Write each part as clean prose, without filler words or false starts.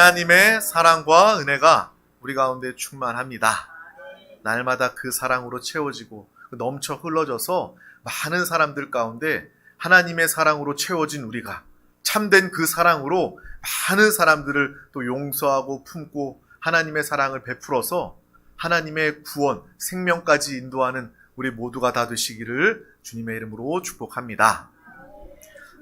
하나님의 사랑과 은혜가 우리 가운데 충만합니다. 날마다 그 사랑으로 채워지고 넘쳐 흘러져서 많은 사람들 가운데 하나님의 사랑으로 채워진 우리가 참된 그 사랑으로 많은 사람들을 또 용서하고 품고 하나님의 사랑을 베풀어서 하나님의 구원, 생명까지 인도하는 우리 모두가 다 되시기를 주님의 이름으로 축복합니다.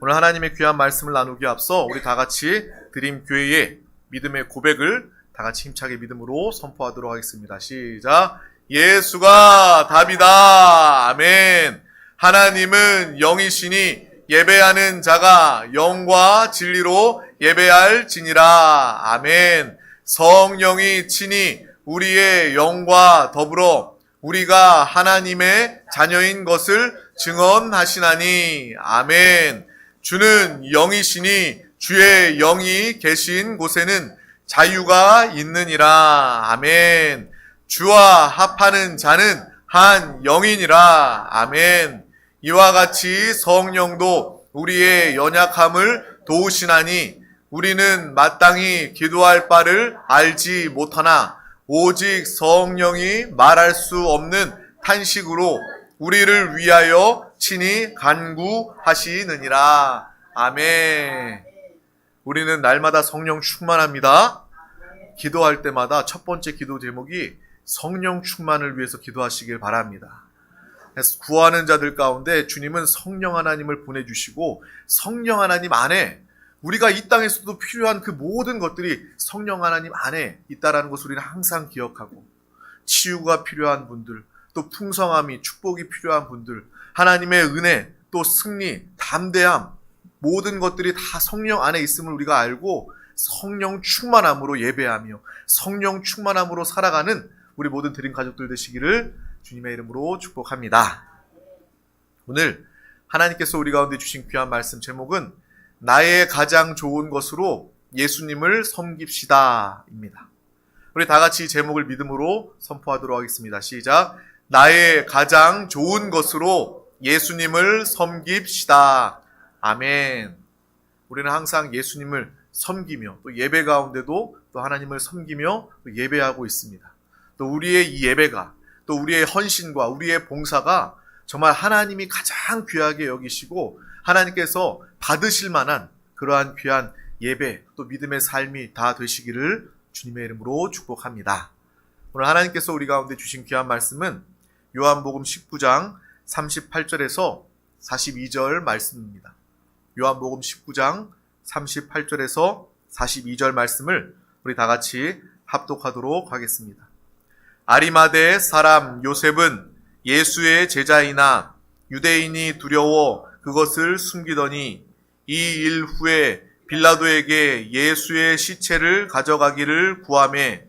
오늘 하나님의 귀한 말씀을 나누기 앞서 우리 다 같이 드림교회의 믿음의 고백을 다 같이 힘차게 믿음으로 선포하도록 하겠습니다. 시작! 예수가 답이다. 아멘. 하나님은 영이시니 예배하는 자가 영과 진리로 예배할지니라. 아멘. 성령이 친히 우리의 영과 더불어 우리가 하나님의 자녀인 것을 증언하시나니. 아멘. 주는 영이시니 주의 영이 계신 곳에는 자유가 있느니라. 아멘. 주와 합하는 자는 한 영이니라. 아멘. 이와 같이 성령도 우리의 연약함을 도우시나니 우리는 마땅히 기도할 바를 알지 못하나 오직 성령이 말할 수 없는 탄식으로 우리를 위하여 친히 간구하시느니라. 아멘. 우리는 날마다 성령 충만합니다. 기도할 때마다 첫 번째 기도 제목이 성령 충만을 위해서 기도하시길 바랍니다. 그래서 구하는 자들 가운데 주님은 성령 하나님을 보내주시고 성령 하나님 안에 우리가 이 땅에서도 필요한 그 모든 것들이 성령 하나님 안에 있다라는 것을 우리는 항상 기억하고 치유가 필요한 분들, 또 풍성함이 축복이 필요한 분들, 하나님의 은혜, 또 승리, 담대함 모든 것들이 다 성령 안에 있음을 우리가 알고 성령 충만함으로 예배하며 성령 충만함으로 살아가는 우리 모든 드림 가족들 되시기를 주님의 이름으로 축복합니다. 오늘 하나님께서 우리 가운데 주신 귀한 말씀 제목은 나의 가장 좋은 것으로 예수님을 섬깁시다 입니다. 우리 다 같이 이 제목을 믿음으로 선포하도록 하겠습니다. 시작. 나의 가장 좋은 것으로 예수님을 섬깁시다. 아멘. 우리는 항상 예수님을 섬기며 또 예배 가운데도 또 하나님을 섬기며 또 예배하고 있습니다. 또 우리의 이 예배가 또 우리의 헌신과 우리의 봉사가 정말 하나님이 가장 귀하게 여기시고 하나님께서 받으실 만한 그러한 귀한 예배 또 믿음의 삶이 다 되시기를 주님의 이름으로 축복합니다. 오늘 하나님께서 우리 가운데 주신 귀한 말씀은 요한복음 19장 38절에서 42절 말씀입니다. 요한복음 19장 38절에서 42절 말씀을 우리 다 같이 합독하도록 하겠습니다. 아리마대 사람 요셉은 예수의 제자이나 유대인이 두려워 그것을 숨기더니 이 일 후에 빌라도에게 예수의 시체를 가져가기를 구하매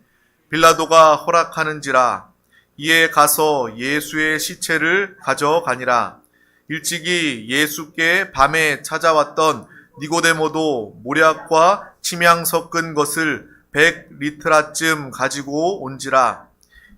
빌라도가 허락하는지라. 이에 가서 예수의 시체를 가져가니라. 일찍이 예수께 밤에 찾아왔던 니고데모도 모략과 침향 섞은 것을 100리트라쯤 가지고 온지라.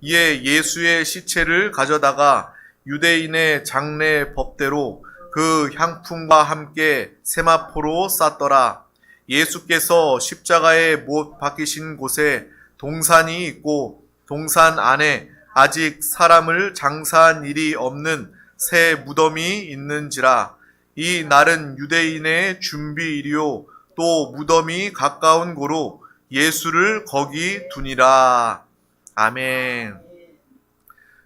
이에 예수의 시체를 가져다가 유대인의 장례 법대로 그 향품과 함께 세마포로 쌌더라. 예수께서 십자가에 못 박히신 곳에 동산이 있고 동산 안에 아직 사람을 장사한 일이 없는 새 무덤이 있는지라. 이 날은 유대인의 준비일이요 또 무덤이 가까운 고로 예수를 거기 두니라. 아멘.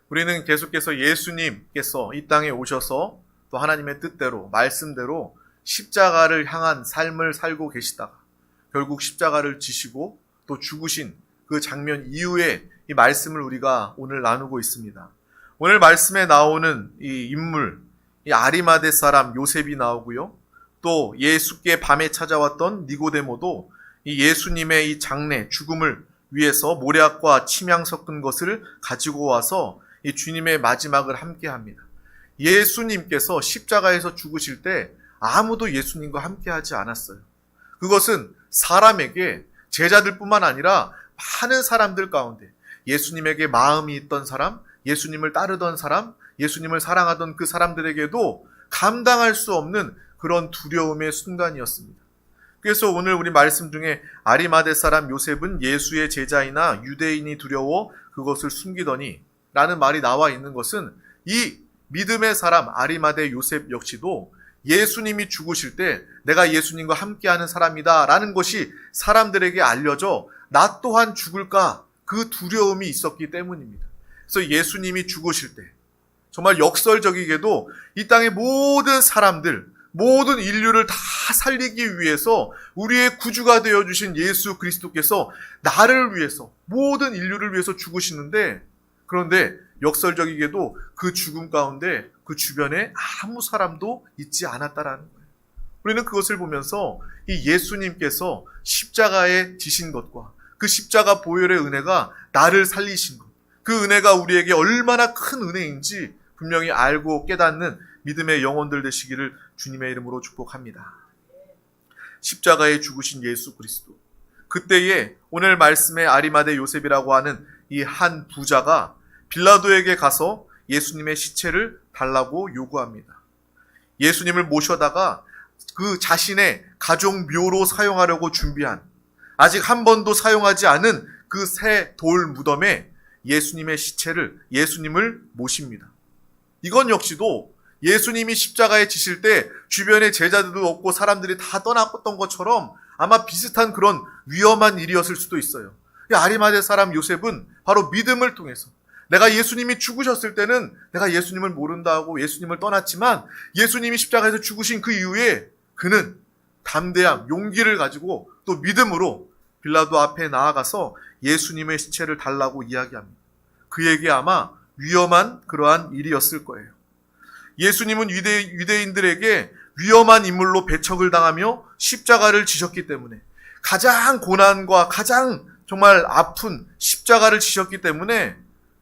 우리는 계속해서 예수님께서 이 땅에 오셔서 또 하나님의 뜻대로 말씀대로 십자가를 향한 삶을 살고 계시다가 결국 십자가를 지시고 또 죽으신 그 장면 이후에 이 말씀을 우리가 오늘 나누고 있습니다. 오늘 말씀에 나오는 이 인물, 이 아리마대 사람 요셉이 나오고요. 또 예수께 밤에 찾아왔던 니고데모도 이 예수님의 이 장례, 죽음을 위해서 모략과 침향 섞은 것을 가지고 와서 이 주님의 마지막을 함께 합니다. 예수님께서 십자가에서 죽으실 때 아무도 예수님과 함께 하지 않았어요. 그것은 사람에게 제자들뿐만 아니라 많은 사람들 가운데 예수님에게 마음이 있던 사람, 예수님을 따르던 사람, 예수님을 사랑하던 그 사람들에게도 감당할 수 없는 그런 두려움의 순간이었습니다. 그래서 오늘 우리 말씀 중에 아리마대 사람 요셉은 예수의 제자이나 유대인이 두려워 그것을 숨기더니 라는 말이 나와 있는 것은 이 믿음의 사람 아리마대 요셉 역시도 예수님이 죽으실 때 내가 예수님과 함께하는 사람이다 라는 것이 사람들에게 알려져 나 또한 죽을까 그 두려움이 있었기 때문입니다. 그래서 예수님이 죽으실 때 정말 역설적이게도 이 땅의 모든 사람들, 모든 인류를 다 살리기 위해서 우리의 구주가 되어주신 예수 그리스도께서 나를 위해서, 모든 인류를 위해서 죽으시는데, 그런데 역설적이게도 그 죽음 가운데 그 주변에 아무 사람도 있지 않았다라는 거예요. 우리는 그것을 보면서 이 예수님께서 십자가에 지신 것과 그 십자가 보혈의 은혜가 나를 살리신 것, 그 은혜가 우리에게 얼마나 큰 은혜인지 분명히 알고 깨닫는 믿음의 영혼들 되시기를 주님의 이름으로 축복합니다. 십자가에 죽으신 예수 그리스도. 그때에 오늘 말씀의 아리마대 요셉이라고 하는 이 한 부자가 빌라도에게 가서 예수님의 시체를 달라고 요구합니다. 예수님을 모셔다가 그 자신의 가족 묘로 사용하려고 준비한, 아직 한 번도 사용하지 않은 그 새 돌 무덤에 예수님의 시체를, 예수님을 모십니다. 이건 역시도 예수님이 십자가에 지실 때 주변에 제자들도 없고 사람들이 다 떠났던 것처럼 아마 비슷한 그런 위험한 일이었을 수도 있어요. 이 아리마대 사람 요셉은 바로 믿음을 통해서 내가 예수님이 죽으셨을 때는 내가 예수님을 모른다 하고 예수님을 떠났지만 예수님이 십자가에서 죽으신 그 이후에 그는 담대함, 용기를 가지고 또 믿음으로 빌라도 앞에 나아가서 예수님의 시체를 달라고 이야기합니다. 그에게 아마 위험한 그러한 일이었을 거예요. 예수님은 유대인들에게 위험한 인물로 배척을 당하며 십자가를 지셨기 때문에, 가장 고난과 가장 정말 아픈 십자가를 지셨기 때문에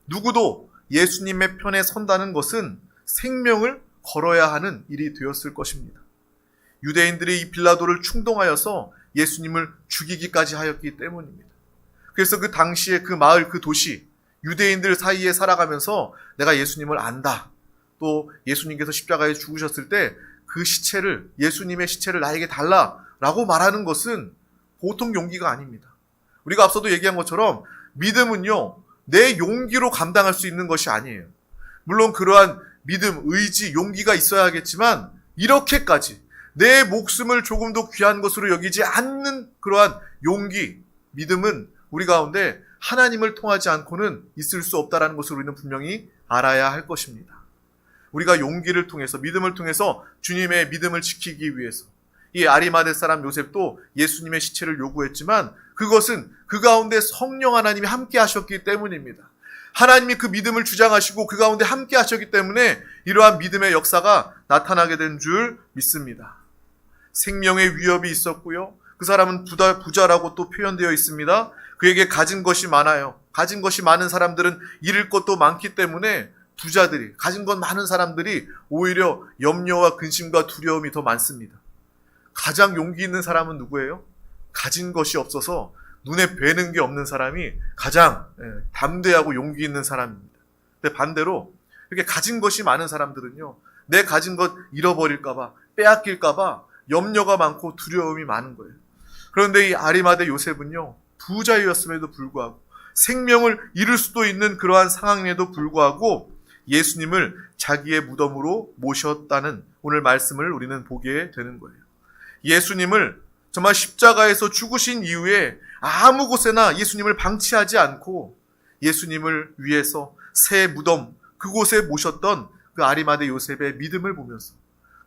누구도 예수님의 편에 선다는 것은 생명을 걸어야 하는 일이 되었을 것입니다. 유대인들이 이 빌라도를 충동하여서 예수님을 죽이기까지 하였기 때문입니다. 그래서 그 당시에 그 마을, 그 도시, 유대인들 사이에 살아가면서 내가 예수님을 안다, 또 예수님께서 십자가에 죽으셨을 때 그 시체를, 예수님의 시체를 나에게 달라라고 말하는 것은 보통 용기가 아닙니다. 우리가 앞서도 얘기한 것처럼 믿음은요, 내 용기로 감당할 수 있는 것이 아니에요. 물론 그러한 믿음, 의지, 용기가 있어야겠지만 이렇게까지 내 목숨을 조금도 귀한 것으로 여기지 않는 그러한 용기, 믿음은 우리 가운데 하나님을 통하지 않고는 있을 수 없다는 것을 우리는 분명히 알아야 할 것입니다. 우리가 용기를 통해서, 믿음을 통해서 주님의 믿음을 지키기 위해서 이 아리마대 사람 요셉도 예수님의 시체를 요구했지만 그것은 그 가운데 성령 하나님이 함께 하셨기 때문입니다. 하나님이 그 믿음을 주장하시고 그 가운데 함께 하셨기 때문에 이러한 믿음의 역사가 나타나게 된 줄 믿습니다. 생명의 위협이 있었고요. 그 사람은 부자라고 또 표현되어 있습니다. 그에게 가진 것이 많아요. 가진 것이 많은 사람들은 잃을 것도 많기 때문에 부자들이, 가진 것 많은 사람들이 오히려 염려와 근심과 두려움이 더 많습니다. 가장 용기 있는 사람은 누구예요? 가진 것이 없어서 눈에 뵈는 게 없는 사람이 가장 담대하고 용기 있는 사람입니다. 근데 반대로 이렇게 가진 것이 많은 사람들은요, 내 가진 것 잃어버릴까봐, 빼앗길까봐 염려가 많고 두려움이 많은 거예요. 그런데 이 아리마대 요셉은요, 부자였음에도 불구하고 생명을 잃을 수도 있는 그러한 상황에도 불구하고 예수님을 자기의 무덤으로 모셨다는 오늘 말씀을 우리는 보게 되는 거예요. 예수님을 정말 십자가에서 죽으신 이후에 아무 곳에나 예수님을 방치하지 않고 예수님을 위해서 새 무덤, 그곳에 모셨던 그 아리마대 요셉의 믿음을 보면서,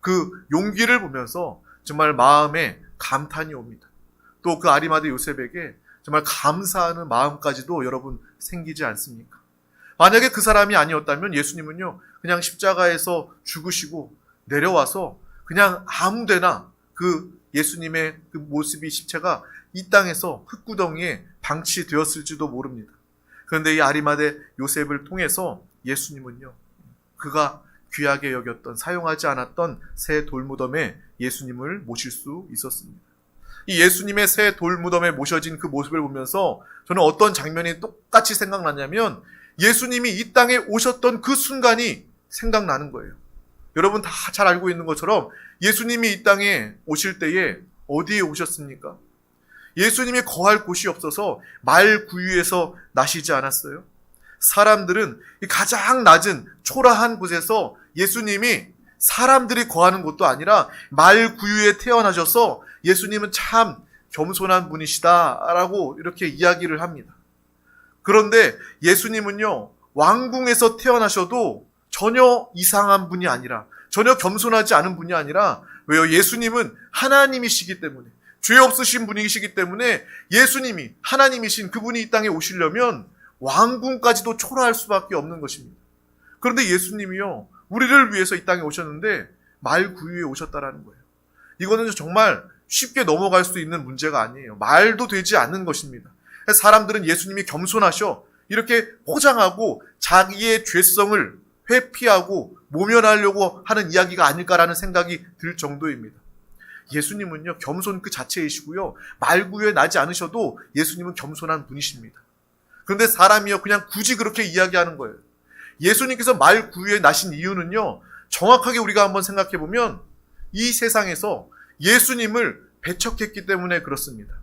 그 용기를 보면서 정말 마음에 감탄이 옵니다. 또 그 아리마대 요셉에게 정말 감사하는 마음까지도 여러분 생기지 않습니까? 만약에 그 사람이 아니었다면 예수님은요, 그냥 십자가에서 죽으시고 내려와서 그냥 아무데나 그 예수님의 그 모습이, 시체가 이 땅에서 흙구덩이에 방치되었을지도 모릅니다. 그런데 이 아리마대 요셉을 통해서 예수님은요, 그가 귀하게 여겼던, 사용하지 않았던 새 돌무덤에 예수님을 모실 수 있었습니다. 이 예수님의 새 돌무덤에 모셔진 그 모습을 보면서 저는 어떤 장면이 똑같이 생각나냐면 예수님이 이 땅에 오셨던 그 순간이 생각나는 거예요. 여러분 다 잘 알고 있는 것처럼 예수님이 이 땅에 오실 때에 어디에 오셨습니까? 예수님이 거할 곳이 없어서 말 구유에서 나시지 않았어요? 사람들은 이 가장 낮은 초라한 곳에서 예수님이 사람들이 거하는 곳도 아니라 말 구유에 태어나셔서 예수님은 참 겸손한 분이시다라고 이렇게 이야기를 합니다. 그런데 예수님은요, 왕궁에서 태어나셔도 전혀 이상한 분이 아니라, 전혀 겸손하지 않은 분이 아니라, 왜요? 예수님은 하나님이시기 때문에, 죄 없으신 분이시기 때문에 예수님이 하나님이신 그분이 이 땅에 오시려면 왕궁까지도 초라할 수밖에 없는 것입니다. 그런데 예수님이요, 우리를 위해서 이 땅에 오셨는데 말 구유에 오셨다라는 거예요. 이거는 정말 쉽게 넘어갈 수 있는 문제가 아니에요. 말도 되지 않는 것입니다. 사람들은 예수님이 겸손하셔 이렇게 포장하고 자기의 죄성을 회피하고 모면하려고 하는 이야기가 아닐까라는 생각이 들 정도입니다. 예수님은요, 겸손 그 자체이시고요, 말구유에 나지 않으셔도 예수님은 겸손한 분이십니다. 그런데 사람이요, 그냥 굳이 그렇게 이야기하는 거예요. 예수님께서 말구유에 나신 이유는요, 정확하게 우리가 한번 생각해 보면 이 세상에서 예수님을 배척했기 때문에 그렇습니다.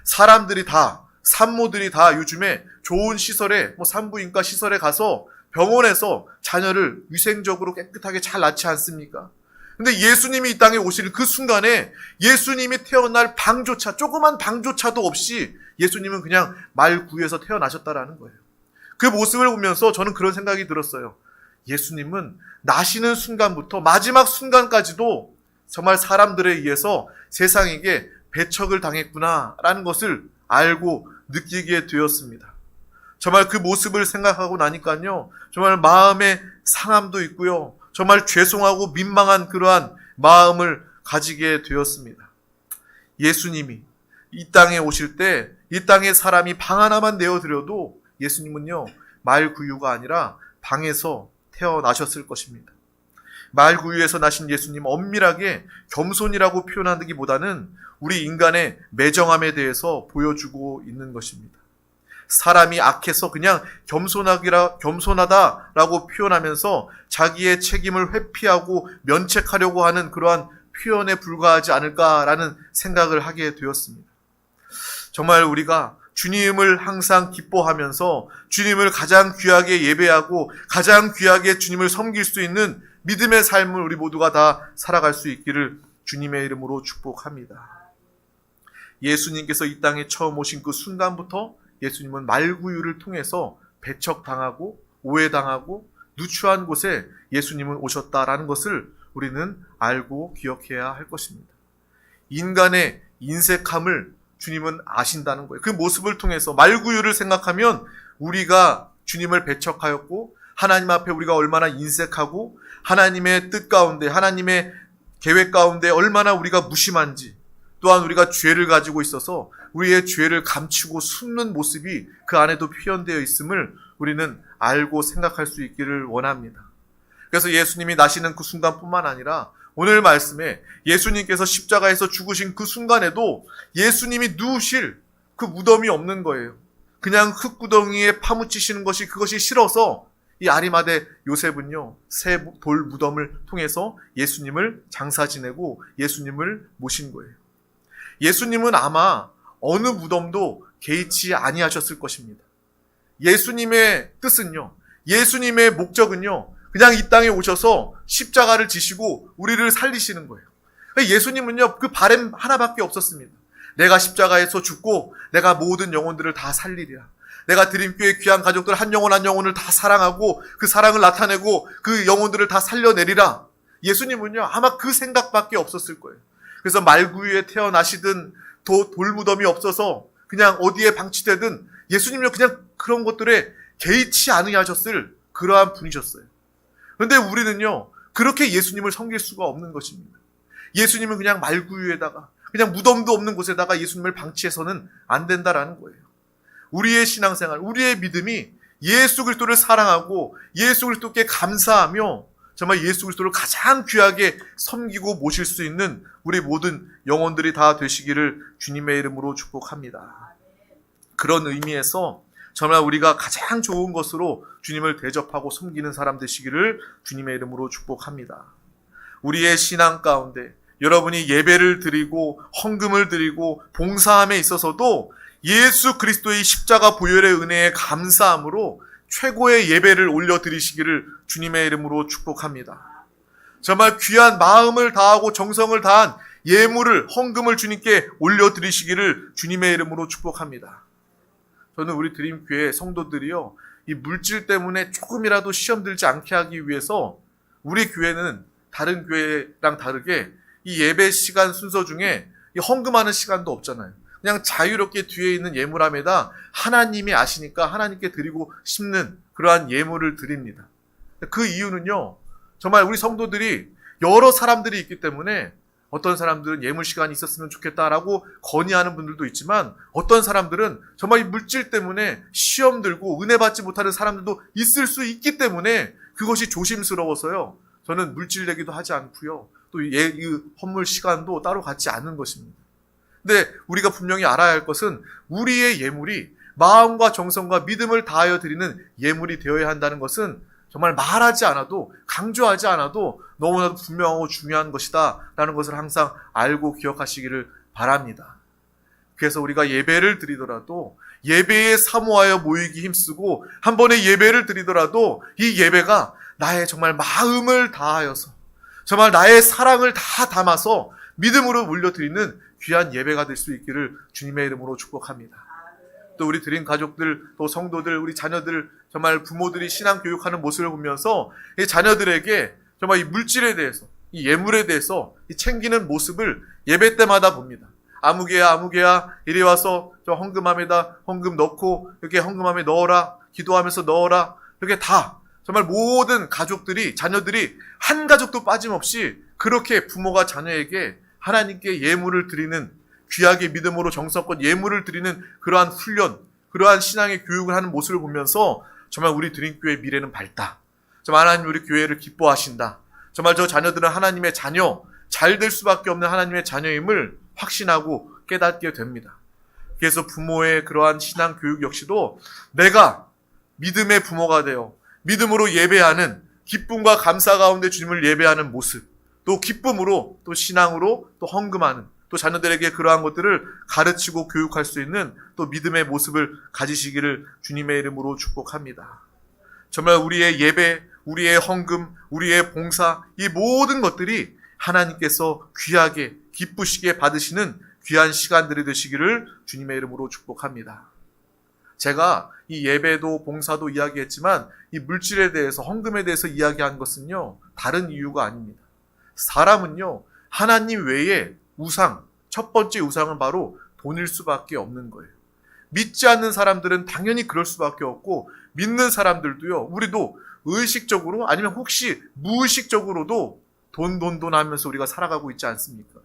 사람들이 다, 산모들이 다 요즘에 좋은 시설에, 산부인과 시설에 가서 병원에서 자녀를 위생적으로 깨끗하게 잘 낳지 않습니까? 근데 예수님이 이 땅에 오실 그 순간에 예수님이 태어날 방조차, 조그만 방조차도 없이 예수님은 그냥 말구유에서 태어나셨다라는 거예요. 그 모습을 보면서 저는 그런 생각이 들었어요. 예수님은 나시는 순간부터 마지막 순간까지도 정말 사람들에 의해서 세상에게 배척을 당했구나라는 것을 알고 느끼게 되었습니다. 정말 그 모습을 생각하고 나니까요, 정말 마음의 상함도 있고요, 정말 죄송하고 민망한 그러한 마음을 가지게 되었습니다. 예수님이 이 땅에 오실 때 이 땅에 사람이 방 하나만 내어드려도 예수님은요, 말구유가 아니라 방에서 태어나셨을 것입니다. 말구유에서 나신 예수님, 엄밀하게 겸손이라고 표현하기보다는 우리 인간의 매정함에 대해서 보여주고 있는 것입니다. 사람이 악해서 그냥 겸손하다라고 표현하면서 자기의 책임을 회피하고 면책하려고 하는 그러한 표현에 불과하지 않을까라는 생각을 하게 되었습니다. 정말 우리가 주님을 항상 기뻐하면서 주님을 가장 귀하게 예배하고 가장 귀하게 주님을 섬길 수 있는 믿음의 삶을 우리 모두가 다 살아갈 수 있기를 주님의 이름으로 축복합니다. 예수님께서 이 땅에 처음 오신 그 순간부터 예수님은 말구유를 통해서 배척당하고 오해당하고 누추한 곳에 예수님은 오셨다라는 것을 우리는 알고 기억해야 할 것입니다. 인간의 인색함을 주님은 아신다는 거예요. 그 모습을 통해서 말구유를 생각하면 우리가 주님을 배척하였고 하나님 앞에 우리가 얼마나 인색하고 하나님의 뜻 가운데, 하나님의 계획 가운데 얼마나 우리가 무심한지, 또한 우리가 죄를 가지고 있어서 우리의 죄를 감추고 숨는 모습이 그 안에도 표현되어 있음을 우리는 알고 생각할 수 있기를 원합니다. 그래서 예수님이 나시는 그 순간뿐만 아니라 오늘 말씀에 예수님께서 십자가에서 죽으신 그 순간에도 예수님이 누우실 그 무덤이 없는 거예요. 그냥 흙구덩이에 파묻히시는 것이 그것이 싫어서 이 아리마대 요셉은요, 새 돌 무덤을 통해서 예수님을 장사 지내고 예수님을 모신 거예요. 예수님은 아마 어느 무덤도 개의치 아니하셨을 것입니다. 예수님의 뜻은요, 예수님의 목적은요, 그냥 이 땅에 오셔서 십자가를 지시고 우리를 살리시는 거예요. 예수님은요, 그 바람 하나밖에 없었습니다. 내가 십자가에서 죽고 내가 모든 영혼들을 다 살리리라. 내가 드림교회 귀한 가족들 한 영혼 한 영혼을 다 사랑하고 그 사랑을 나타내고 그 영혼들을 다 살려내리라. 예수님은요, 아마 그 생각밖에 없었을 거예요. 그래서 말구유에 태어나시든 돌무덤이 없어서 그냥 어디에 방치되든 예수님은요, 그냥 그런 것들에 개의치 않으셨을 그러한 분이셨어요. 그런데 우리는요, 그렇게 예수님을 섬길 수가 없는 것입니다. 예수님은 그냥 말구유에다가, 그냥 무덤도 없는 곳에다가 예수님을 방치해서는 안 된다라는 거예요. 우리의 신앙생활, 우리의 믿음이 예수 그리스도를 사랑하고 예수 그리스도께 감사하며 정말 예수 그리스도를 가장 귀하게 섬기고 모실 수 있는 우리 모든 영혼들이 다 되시기를 주님의 이름으로 축복합니다. 그런 의미에서 정말 우리가 가장 좋은 것으로 주님을 대접하고 섬기는 사람 되시기를 주님의 이름으로 축복합니다. 우리의 신앙 가운데 여러분이 예배를 드리고 헌금을 드리고 봉사함에 있어서도 예수 그리스도의 십자가 보혈의 은혜에 감사함으로 최고의 예배를 올려드리시기를 주님의 이름으로 축복합니다. 정말 귀한 마음을 다하고 정성을 다한 예물을, 헌금을 주님께 올려드리시기를 주님의 이름으로 축복합니다. 저는 우리 드림교회 성도들이요, 이 물질 때문에 조금이라도 시험 들지 않게 하기 위해서 우리 교회는 다른 교회랑 다르게 이 예배 시간 순서 중에 이 헌금하는 시간도 없잖아요. 그냥 자유롭게 뒤에 있는 예물함에다 하나님이 아시니까 하나님께 드리고 싶는 그러한 예물을 드립니다. 그 이유는요, 정말 우리 성도들이 여러 사람들이 있기 때문에 어떤 사람들은 예물 시간이 있었으면 좋겠다라고 건의하는 분들도 있지만 어떤 사람들은 정말 이 물질 때문에 시험 들고 은혜 받지 못하는 사람들도 있을 수 있기 때문에 그것이 조심스러워서요, 저는 물질 내기도 하지 않고요, 또 이 헌물 시간도 따로 갖지 않는 것입니다. 근데 우리가 분명히 알아야 할 것은 우리의 예물이 마음과 정성과 믿음을 다하여 드리는 예물이 되어야 한다는 것은 정말 말하지 않아도, 강조하지 않아도 너무나도 분명하고 중요한 것이다 라는 것을 항상 알고 기억하시기를 바랍니다. 그래서 우리가 예배를 드리더라도 예배에 사모하여 모이기 힘쓰고 한 번의 예배를 드리더라도 이 예배가 나의 정말 마음을 다하여서 정말 나의 사랑을 다 담아서 믿음으로 올려드리는 귀한 예배가 될 수 있기를 주님의 이름으로 축복합니다. 또 우리 드림 가족들, 또 성도들, 우리 자녀들, 정말 부모들이 신앙 교육하는 모습을 보면서 이 자녀들에게 정말 이 물질에 대해서, 이 예물에 대해서 이 챙기는 모습을 예배 때마다 봅니다. 아무개야 이리 와서 저 헌금함에다 헌금 넣고 이렇게 헌금함에 넣어라, 기도하면서 넣어라, 이렇게 다 정말 모든 가족들이, 자녀들이 한 가족도 빠짐없이 그렇게 부모가 자녀에게 하나님께 예물을 드리는, 귀하게 믿음으로 정성껏 예물을 드리는 그러한 훈련, 그러한 신앙의 교육을 하는 모습을 보면서 정말 우리 드림교회의 미래는 밝다. 정말 하나님 우리 교회를 기뻐하신다. 정말 저 자녀들은 하나님의 자녀, 잘 될 수밖에 없는 하나님의 자녀임을 확신하고 깨닫게 됩니다. 그래서 부모의 그러한 신앙 교육 역시도 내가 믿음의 부모가 되어 믿음으로 예배하는, 기쁨과 감사 가운데 주님을 예배하는 모습, 또 기쁨으로, 또 신앙으로, 또 헌금하는, 또 자녀들에게 그러한 것들을 가르치고 교육할 수 있는 또 믿음의 모습을 가지시기를 주님의 이름으로 축복합니다. 정말 우리의 예배, 우리의 헌금, 우리의 봉사, 이 모든 것들이 하나님께서 귀하게 기쁘시게 받으시는 귀한 시간들이 되시기를 주님의 이름으로 축복합니다. 제가 이 예배도 봉사도 이야기했지만 이 물질에 대해서, 헌금에 대해서 이야기한 것은요, 다른 이유가 아닙니다. 사람은요, 하나님 외에 우상, 첫 번째 우상은 바로 돈일 수밖에 없는 거예요. 믿지 않는 사람들은 당연히 그럴 수밖에 없고, 믿는 사람들도요, 우리도 의식적으로 아니면 혹시 무의식적으로도 돈 하면서 우리가 살아가고 있지 않습니까?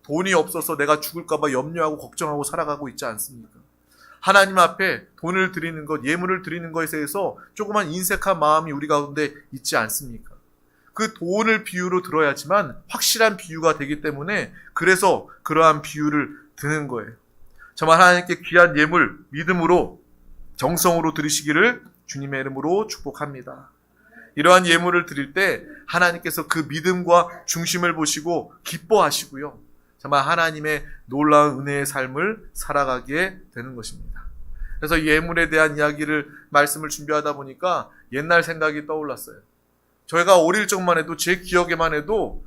돈이 없어서 내가 죽을까봐 염려하고 걱정하고 살아가고 있지 않습니까? 하나님 앞에 돈을 드리는 것, 예물을 드리는 것에 대해서 조그만 인색한 마음이 우리 가운데 있지 않습니까? 그 돈을 비유로 들어야지만 확실한 비유가 되기 때문에 그래서 그러한 비유를 드는 거예요. 정말 하나님께 귀한 예물, 믿음으로, 정성으로 드리시기를 주님의 이름으로 축복합니다. 이러한 예물을 드릴 때 하나님께서 그 믿음과 중심을 보시고 기뻐하시고요, 정말 하나님의 놀라운 은혜의 삶을 살아가게 되는 것입니다. 그래서 예물에 대한 이야기를, 말씀을 준비하다 보니까 옛날 생각이 떠올랐어요. 저희가 어릴 적만 해도, 제 기억에만 해도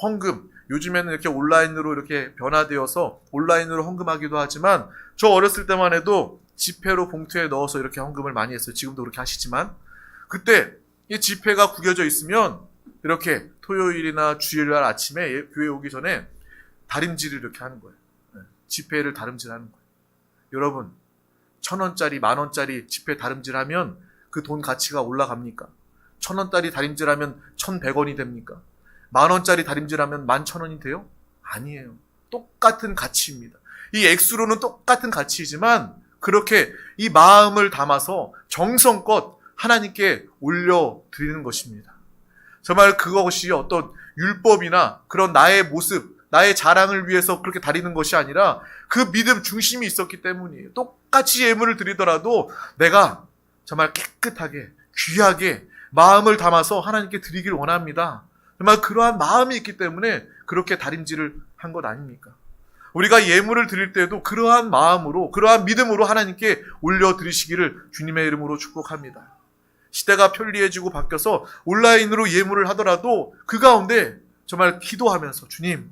헌금, 요즘에는 이렇게 온라인으로 이렇게 변화되어서 온라인으로 헌금하기도 하지만 저 어렸을 때만 해도 지폐로 봉투에 넣어서 이렇게 헌금을 많이 했어요. 지금도 그렇게 하시지만 그때 이 지폐가 구겨져 있으면 이렇게 토요일이나 주일날 아침에 교회 오기 전에 다림질을 이렇게 하는 거예요. 지폐를 다림질하는 거예요. 여러분, 1,000원짜리, 10,000원짜리 지폐 다림질하면 그 돈 가치가 올라갑니까? 1,000원짜리 다림질하면 1,100원이 됩니까? 10,000원짜리 다림질하면 11,000원이 돼요? 아니에요. 똑같은 가치입니다. 이 액수로는 똑같은 가치이지만 그렇게 이 마음을 담아서 정성껏 하나님께 올려드리는 것입니다. 정말 그것이 어떤 율법이나 그런 나의 모습, 나의 자랑을 위해서 그렇게 다리는 것이 아니라 그 믿음 중심이 있었기 때문이에요. 똑같이 예물을 드리더라도 내가 정말 깨끗하게, 귀하게 마음을 담아서 하나님께 드리길 원합니다. 정말 그러한 마음이 있기 때문에 그렇게 다림질을 한 것 아닙니까? 우리가 예물을 드릴 때도 그러한 마음으로, 그러한 믿음으로 하나님께 올려드리시기를 주님의 이름으로 축복합니다. 시대가 편리해지고 바뀌어서 온라인으로 예물을 하더라도 그 가운데 정말 기도하면서, 주님,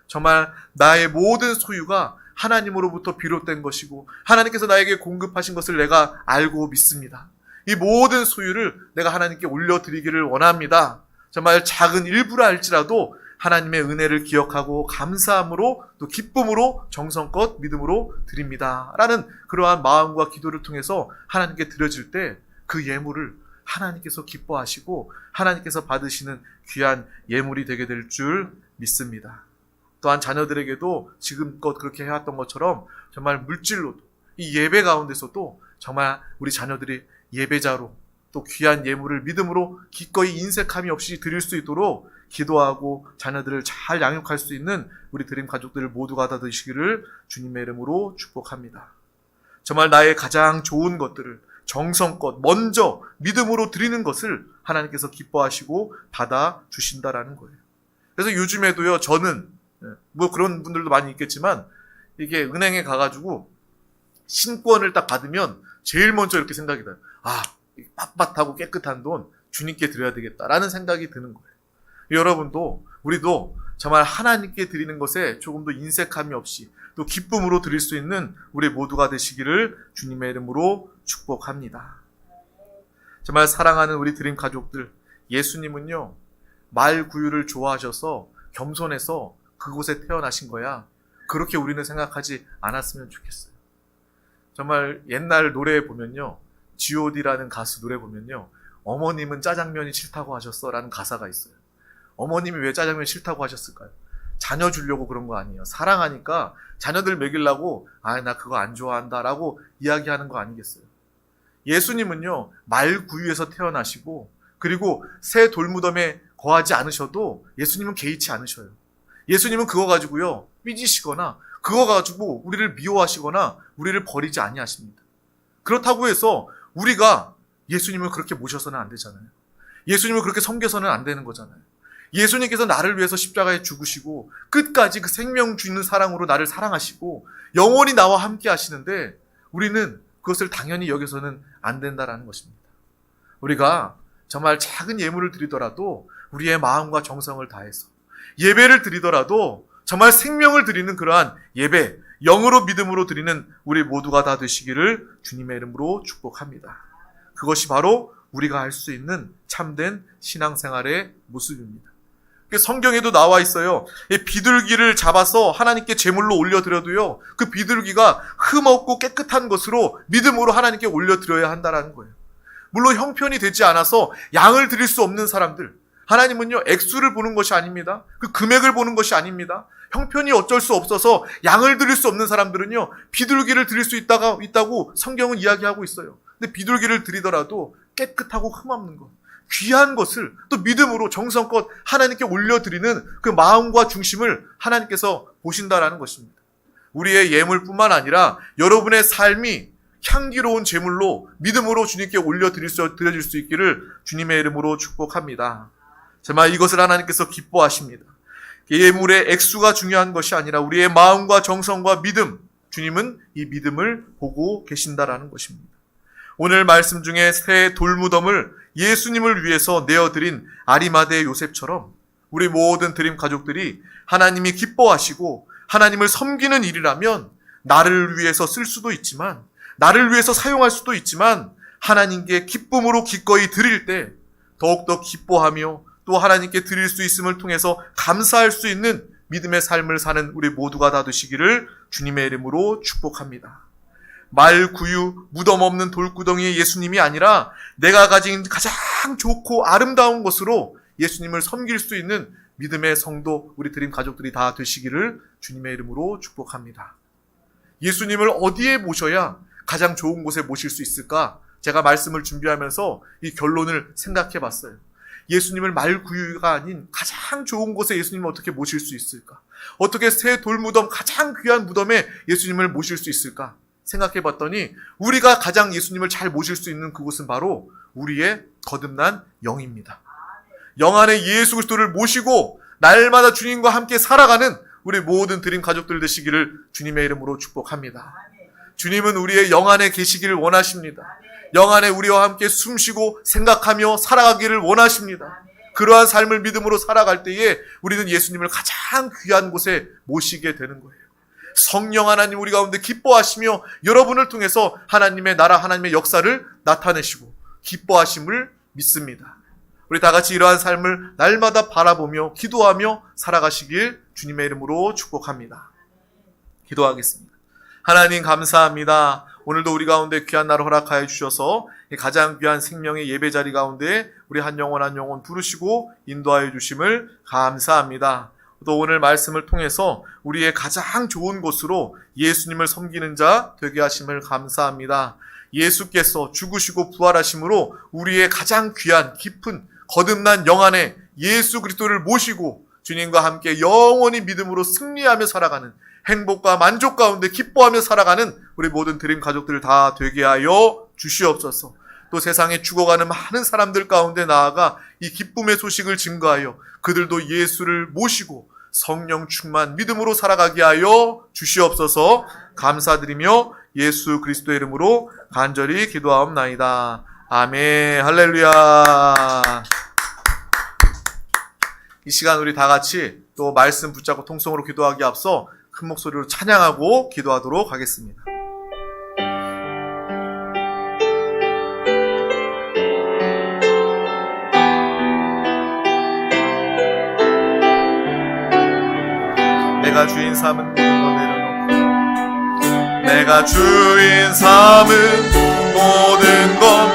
정말 나의 모든 소유가 하나님으로부터 비롯된 것이고 하나님께서 나에게 공급하신 것을 내가 알고 믿습니다. 이 모든 소유를 내가 하나님께 올려드리기를 원합니다. 정말 작은 일부라 할지라도 하나님의 은혜를 기억하고 감사함으로 또 기쁨으로 정성껏 믿음으로 드립니다. 라는 그러한 마음과 기도를 통해서 하나님께 드려질 때 그 예물을 하나님께서 기뻐하시고 하나님께서 받으시는 귀한 예물이 되게 될 줄 믿습니다. 또한 자녀들에게도 지금껏 그렇게 해왔던 것처럼 정말 물질로도 이 예배 가운데서도 정말 우리 자녀들이 예배자로 또 귀한 예물을 믿음으로 기꺼이 인색함이 없이 드릴 수 있도록 기도하고 자녀들을 잘 양육할 수 있는 우리 드림 가족들 모두가 다 되시기를 주님의 이름으로 축복합니다. 정말 나의 가장 좋은 것들을 정성껏 먼저 믿음으로 드리는 것을 하나님께서 기뻐하시고 받아주신다라는 거예요. 그래서 요즘에도요, 저는 뭐 그런 분들도 많이 있겠지만 이게 은행에 가가지고 신권을 딱 받으면 제일 먼저 이렇게 생각이 나요. 아, 빳빳하고 깨끗한 돈 주님께 드려야 되겠다라는 생각이 드는 거예요. 여러분도 우리도 정말 하나님께 드리는 것에 조금 더 인색함이 없이 또 기쁨으로 드릴 수 있는 우리 모두가 되시기를 주님의 이름으로 축복합니다. 정말 사랑하는 우리 드림 가족들, 예수님은요 말 구유를 좋아하셔서 겸손해서 그곳에 태어나신 거야. 그렇게 우리는 생각하지 않았으면 좋겠어요. 정말 옛날 노래에 보면요, G.O.D라는 가수 노래 보면요, 어머님은 짜장면이 싫다고 하셨어 라는 가사가 있어요. 어머님이 왜 짜장면 싫다고 하셨을까요? 자녀 주려고 그런 거 아니에요. 사랑하니까 자녀들 먹이려고 나 그거 안 좋아한다 라고 이야기하는 거 아니겠어요? 예수님은요 말구유에서 태어나시고 그리고 새 돌무덤에 거하지 않으셔도 예수님은 개의치 않으셔요. 예수님은 그거 가지고요 삐지시거나 그거 가지고 우리를 미워하시거나 우리를 버리지 아니하십니다. 그렇다고 해서 우리가 예수님을 그렇게 모셔서는 안 되잖아요. 예수님을 그렇게 섬겨서는 안 되는 거잖아요. 예수님께서 나를 위해서 십자가에 죽으시고 끝까지 그 생명 주는 사랑으로 나를 사랑하시고 영원히 나와 함께 하시는데 우리는 그것을 당연히 여기서는 안 된다라는 것입니다. 우리가 정말 작은 예물을 드리더라도 우리의 마음과 정성을 다해서 예배를 드리더라도 정말 생명을 드리는 그러한 예배, 영으로 믿음으로 드리는 우리 모두가 다 되시기를 주님의 이름으로 축복합니다. 그것이 바로 우리가 할 수 있는 참된 신앙생활의 모습입니다. 성경에도 나와 있어요. 비둘기를 잡아서 하나님께 제물로 올려드려도요, 그 비둘기가 흠없고 깨끗한 것으로 믿음으로 하나님께 올려드려야 한다는 거예요. 물론 형편이 되지 않아서 양을 드릴 수 없는 사람들, 하나님은요 액수를 보는 것이 아닙니다. 그 금액을 보는 것이 아닙니다. 형편이 어쩔 수 없어서 양을 드릴 수 없는 사람들은요 비둘기를 드릴 수 있다고 성경은 이야기하고 있어요. 근데 비둘기를 드리더라도 깨끗하고 흠없는 것, 귀한 것을 또 믿음으로 정성껏 하나님께 올려드리는 그 마음과 중심을 하나님께서 보신다라는 것입니다. 우리의 예물뿐만 아니라 여러분의 삶이 향기로운 제물로 믿음으로 주님께 올려드릴 수 있기를 주님의 이름으로 축복합니다. 정말 이것을 하나님께서 기뻐하십니다. 예물의 액수가 중요한 것이 아니라 우리의 마음과 정성과 믿음, 주님은 이 믿음을 보고 계신다라는 것입니다. 오늘 말씀 중에 새 돌무덤을 예수님을 위해서 내어드린 아리마대 요셉처럼 우리 모든 드림 가족들이 하나님이 기뻐하시고 하나님을 섬기는 일이라면 나를 위해서 쓸 수도 있지만 나를 위해서 사용할 수도 있지만 하나님께 기쁨으로 기꺼이 드릴 때 더욱더 기뻐하며 또 하나님께 드릴 수 있음을 통해서 감사할 수 있는 믿음의 삶을 사는 우리 모두가 다 되시기를 주님의 이름으로 축복합니다. 말구유, 무덤 없는 돌구덩이의 예수님이 아니라 내가 가진 가장 좋고 아름다운 것으로 예수님을 섬길 수 있는 믿음의 성도, 우리 드림 가족들이 다 되시기를 주님의 이름으로 축복합니다. 예수님을 어디에 모셔야 가장 좋은 곳에 모실 수 있을까? 제가 말씀을 준비하면서 이 결론을 생각해 봤어요. 예수님을 말구유가 아닌 가장 좋은 곳에 예수님을 어떻게 모실 수 있을까? 어떻게 새 돌무덤, 가장 귀한 무덤에 예수님을 모실 수 있을까? 생각해 봤더니 우리가 가장 예수님을 잘 모실 수 있는 그곳은 바로 우리의 거듭난 영입니다. 영 안에 예수 그리스도를 모시고 날마다 주님과 함께 살아가는 우리 모든 드림 가족들 되시기를 주님의 이름으로 축복합니다. 주님은 우리의 영안에 계시기를 원하십니다. 영안에 우리와 함께 숨쉬고 생각하며 살아가기를 원하십니다. 그러한 삶을 믿음으로 살아갈 때에 우리는 예수님을 가장 귀한 곳에 모시게 되는 거예요. 성령 하나님 우리 가운데 기뻐하시며 여러분을 통해서 하나님의 나라, 하나님의 역사를 나타내시고 기뻐하심을 믿습니다. 우리 다 같이 이러한 삶을 날마다 바라보며 기도하며 살아가시길 주님의 이름으로 축복합니다. 기도하겠습니다. 하나님 감사합니다. 오늘도 우리 가운데 귀한 날을 허락하여 주셔서 가장 귀한 생명의 예배 자리 가운데 우리 한 영혼 한 영혼 부르시고 인도하여 주심을 감사합니다. 또 오늘 말씀을 통해서 우리의 가장 좋은 곳으로 예수님을 섬기는 자 되게 하심을 감사합니다. 예수께서 죽으시고 부활하심으로 우리의 가장 귀한 깊은 거듭난 영안에 예수 그리스도를 모시고 주님과 함께 영원히 믿음으로 승리하며 살아가는 행복과 만족 가운데 기뻐하며 살아가는 우리 모든 드림 가족들을 다 되게 하여 주시옵소서. 또 세상에 죽어가는 많은 사람들 가운데 나아가 이 기쁨의 소식을 증거하여 그들도 예수를 모시고 성령 충만 믿음으로 살아가게 하여 주시옵소서. 감사드리며 예수 그리스도의 이름으로 간절히 기도하옵나이다. 아멘. 할렐루야. 이 시간 우리 다 같이 또 말씀 붙잡고 통성으로 기도하기 앞서 큰 목소리로 찬양하고 기도하도록 하겠습니다. 내가 주인 삼은 모든 것 내려놓고 내가 주인 삼은 모든 것